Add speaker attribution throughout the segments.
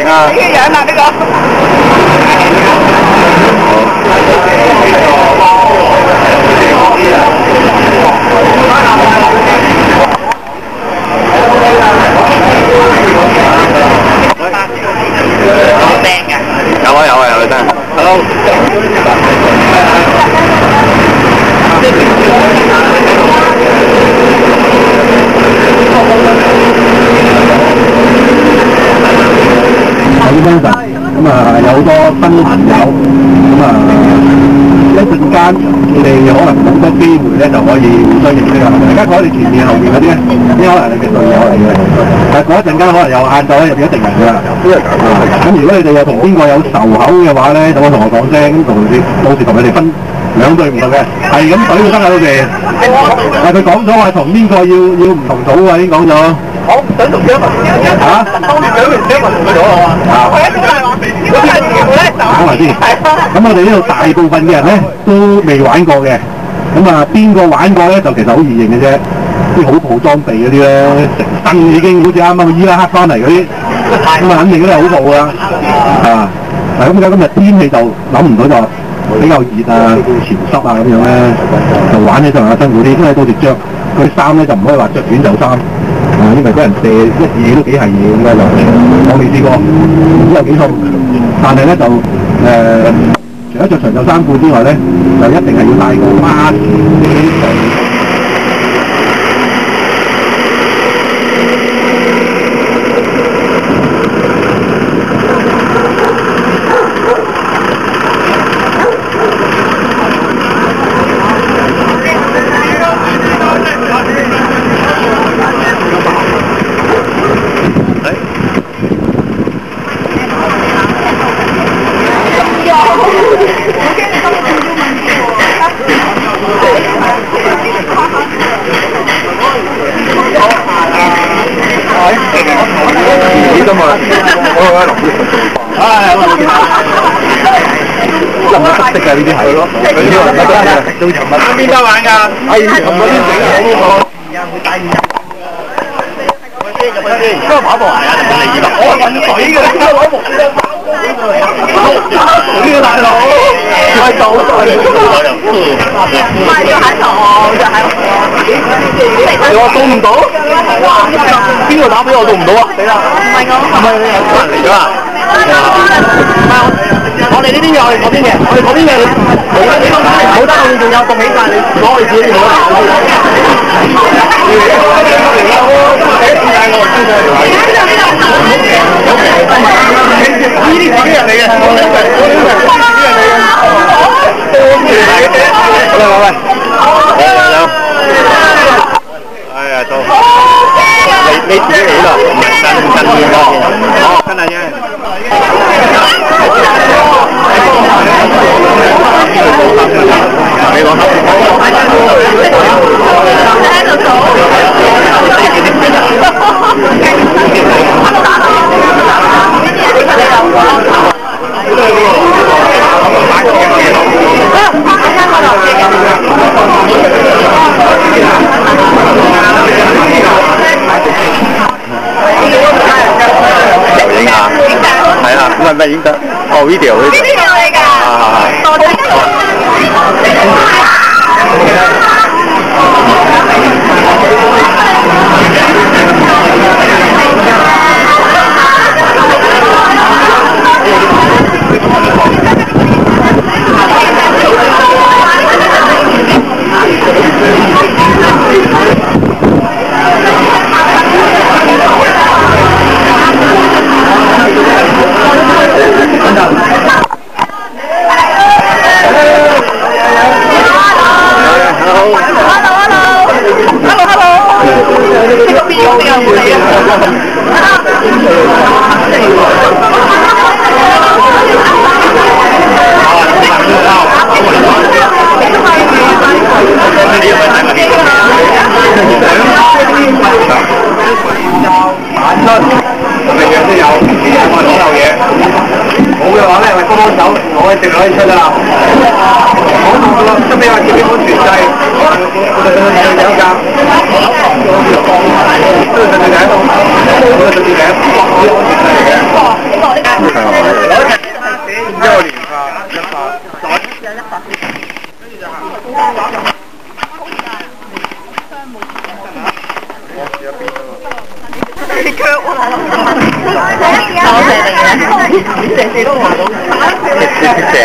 Speaker 1: 啊！
Speaker 2: 呢個樣啊呢個。
Speaker 1: 有啊有真係。Hello。
Speaker 3: 喺幫陣，咁有好多新朋友，咁一陣間你哋可能好多機會咧就可以互相認識啦。而家坐喺你前面後面嗰啲咧，啲可能你嘅隊友嚟嘅，但係嗰一陣間可能有晏晝咧入邊一定人㗎啦。咁如果你哋又同邊個有仇口嘅話咧，咁同我講聲，咁到時同你哋分兩隊唔同嘅，係咁隊就得啦，到時。但係佢講咗話同邊個要唔同組啊，已經講咗。好，想同張文嚇，當住想同張文同佢咗啊嘛。係啊，點解話？因為講埋先。咁我哋呢度大部分嘅人咧都未玩過嘅，咁邊個玩過咧就其實好易認嘅啫，啲好鋪裝備嗰啲咧，成身已經好似啱啱去伊拉克翻嚟嗰啲，咁肯定都係好鋪啦。咁今日天氣就諗唔到就比較熱啊、潮濕啊咁樣咧，就玩起上嚟辛苦啲，因為到時着嗰啲衫咧就唔可以話着短袖衫。因為嗰人射一嘢都幾係嘢咁嘅，我未試過，唔知有幾痛。但係咧就除咗着長袖衫褲之外咧，就一定係要帶個孖士。得㗎呢啲係咯，邊家玩㗎？係咁嗰啲整嘅好。都係跑步鞋啊！我揾水嘅，攞木呢個大佬，係做唔係要喺度，就喺你話做唔到？邊個打俾我做唔到啊？死啦！唔係我，唔係你嚟咗啊？我哋呢邊嘅，我哋嗰邊嘅，我哋嗰邊嘅冇得，我哋仲有棟起晒，你攞你自己冇得。呢啲自己人嚟嘅，哎呀，都你自己嚟啦，唔係真嘅，哦，真係啫。你講係啊，唔係影得，哦 video 嚟㗎，可以出㗎啦，好，出邊話自己安全掣，有㗎，呢個實際頂，呢個實際頂，呢個安全掣嚟嘅。
Speaker 1: 四都話到，
Speaker 2: 正。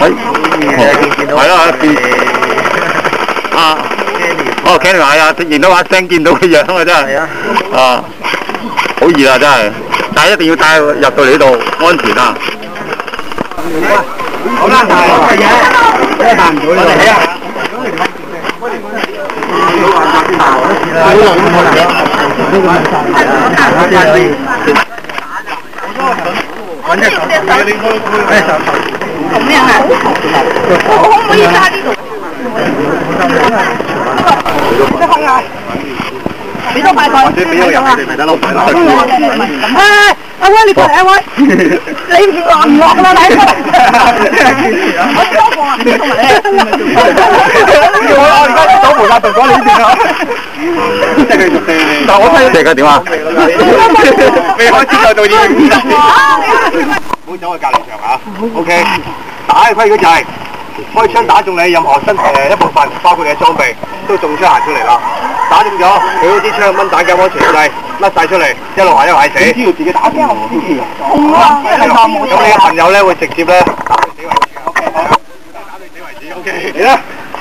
Speaker 2: 係咯，啊，哦 ，Kenny 係啊，認到把聲，見到個樣啊，真係，啊，好熱啊，真係，但係一定要帶入到嚟呢度，安全啊！
Speaker 3: 好啦，大嘅嘢，真係帶唔到呢度。
Speaker 1: 咁樣啊？我可唔可以揸呢度？你開啊！俾多塊佢。或者俾咗人哋咪得咯。阿威你過嚟，阿威，你落唔落㗎啦你？我收貨啊！同埋你。我而家手扶架動咗你呢邊啊！即係續但我睇
Speaker 2: 即係點啊？
Speaker 3: 未開始就到呢邊。唔好走去隔離場啊 ！OK， 打嘅規矩就係開槍打中你任何身體一部分，包括你嘅裝備，都中槍行出嚟啦。打中咗，佢嗰支槍掹彈嘅安全掣甩晒出嚟，一路行一路係死。知道自己打邊個？痛啊！咁你嘅朋友咧會直接咧打到死為止。OK， 好，打到死為止。OK， 嚟啦，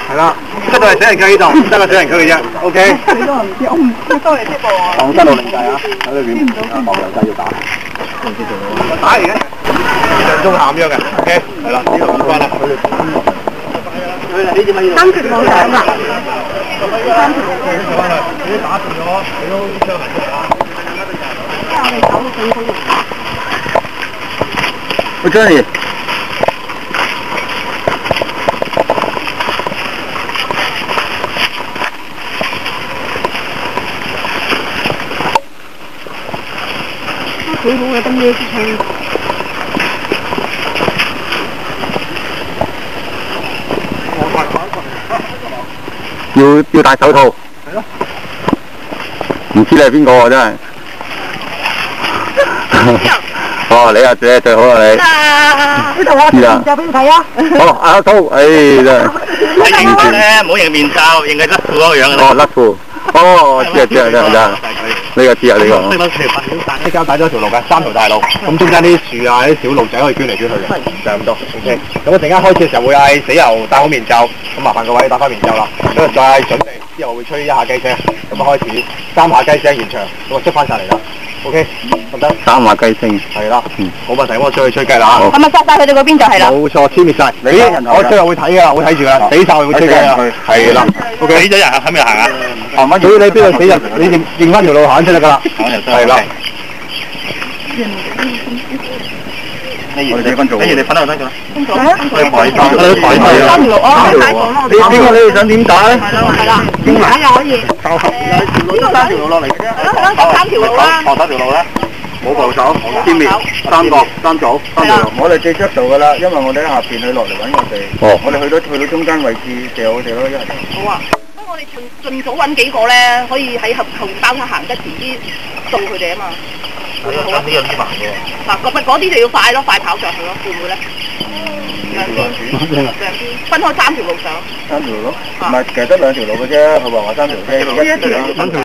Speaker 3: 係啦，出到嚟死人區呢度，得個死人區嘅啫。OK。你都唔知，我唔知多你啲噃。當真路零計啊！喺裏邊望油掣要打。打嚟嘅。上中下咁樣嘅 ，OK， 係啦，呢度唔關啦。
Speaker 1: 三條冇上啊！
Speaker 3: 你打中咗，你都啲槍嚟啊！
Speaker 2: 我真係。
Speaker 1: 佢好嘅，等你支槍。
Speaker 2: 要戴手套。係咯。唔知你係邊個喎真係。哦，你啊，最好啊你。
Speaker 1: 呢度我面罩俾你睇啊。
Speaker 2: 哦，阿蘇，真係。
Speaker 4: 你認佢咧，唔好認面罩，認佢甩褲嗰個樣
Speaker 2: 哦，甩褲。哦，知啊，呢個知啊呢個。
Speaker 3: 即刻帶咗一條路嘅3條大路，咁中間啲樹啊、啲小路仔可以捐嚟捐去嘅，就係咁多。OK， 咁我陣間開始嘅時候會嗌死友戴好面罩，咁麻煩各位戴翻面罩啦。咁啊再準備，之後會吹一下雞聲，咁啊開始3下雞聲現場，咁啊出翻晒嚟啦。OK， 得唔得
Speaker 2: ？3下雞聲。
Speaker 3: 係啦，冇問題，我出去吹雞啦嚇。
Speaker 1: 係咪殺晒佢哋嗰邊就係啦？
Speaker 3: 冇錯，殲滅晒。我最後會睇㗎，會睇住㗎，死晒會吹雞啦。係啦。OK， 死咗人喺邊度行啊？至於你邊度死人，你認翻條路行出嚟㗎啦。係啦。
Speaker 2: 我哋分組。你哋分咗分組啦。
Speaker 1: 分組啊！
Speaker 2: 我哋排隊啊。
Speaker 1: 3條路啊！
Speaker 2: 你邊個你哋想點打咧？
Speaker 1: 係啦，點打又可以。
Speaker 2: 呢個3條路落嚟嘅啫。
Speaker 1: 係咯，3條路啦。
Speaker 2: 3條路啦。冇扶手，殲滅3個3組3條路。我哋最出度㗎啦，因為我哋喺下邊佢落嚟揾我哋。哦。我哋去到中間位置射我哋咯，一係。
Speaker 1: 好啊。咁我哋盡早揾幾個咧，可以喺後面包車行得前啲送佢哋啊嘛。
Speaker 4: 好啊，呢有啲慢嘅喎。
Speaker 1: 嗱，嗰啲就要快咯，快跑上去咯，會唔會咧？分開3條路上。
Speaker 2: 3條路，唔係其實得2條路嘅啫，佢話3條車，1條。